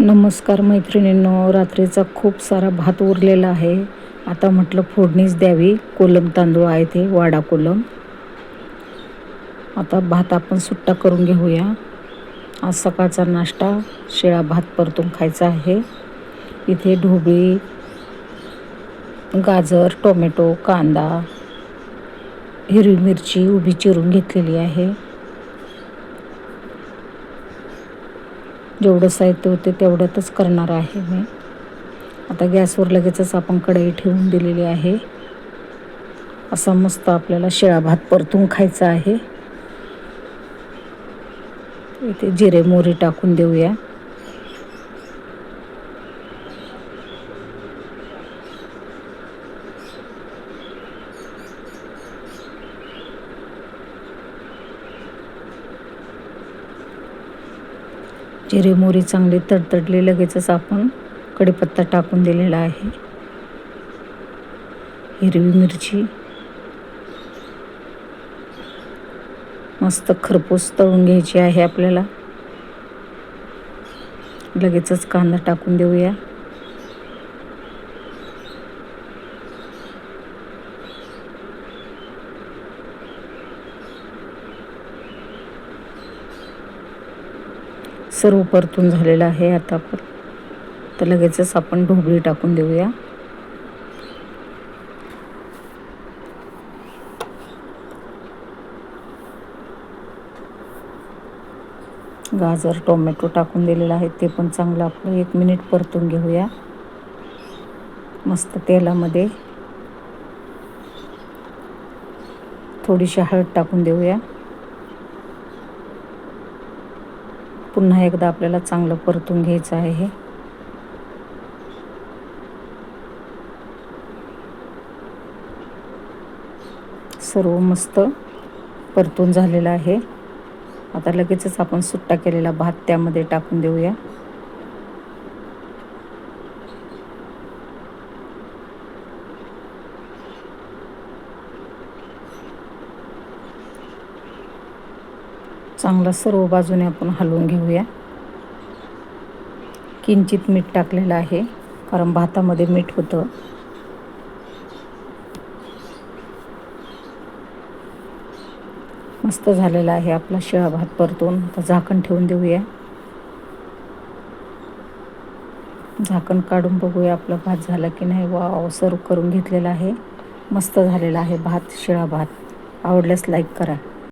नमस्कार मैत्रिणींनो, रात्रीचा खूप सारा भात उरलेला आहे. आता म्हटलं फोडणीच द्यावी. कोलम तांदूळ आहे ते वाडा कोलम. आता भात आपण सुट्टा करून घेऊया. आज सकाळचा नाश्ता शिळा भात परतून खायचा आहे. इथे ढोबळी, गाजर, टोमॅटो, कांदा, हिरवी मिरची उभी चिरून घेतलेली आहे. जेवढं साहित्य होते तेवढ्यातच करणार आहे मी. आता गॅसवर लगेचच आपण कढई ठेवून दिलेली आहे. असा मस्त आपल्याला शिळा भात परतून खायचा आहे. इथे जिरे मोहरी टाकून देऊया. जिरे मोहरी चांगली तडतडली लगेचच आपण कढीपत्ता टाकून दिलेला आहे. हिरवी मिरची मस्त खरपूस तळून घ्यायची आहे आपल्याला. लगेचच कांदा टाकून देऊया. सर्व परतून झालेलं आहे. आता तर लगेचच आपण ढोबळी टाकून देऊया. गाजर, टोमॅटो टाकून दिलेलं आहे. ते पण चांगलं आपलं 1 मिनिट परतून घेऊया मस्त तेलामध्ये. थोडीशी हळद टाकून देऊया. पुन्हा एकदा आपल्याला चांगलं परतून घ्यायचं आहे हे. सर्व मस्त परतून झालेलं आहे. आता लगेचच आपण सुट्टा केलेला भात त्यामध्ये टाकून देऊया. चांगला सर्व बाजूने आपण हलवून घेऊया. किंचित मीठ टाकलेलं आहे कारण भातामध्ये मीठ होतं. मस्त झालेला आहे आपला शिळा भात परतून. आता झाकण ठेवून देऊया. झाकण काढून बघूया आपला भात झाला की नाही. वाव, सर्व करून घेतलेला आहे. मस्त झालेला आहे भात, शिळा भात. आवडल्यास लाईक करा.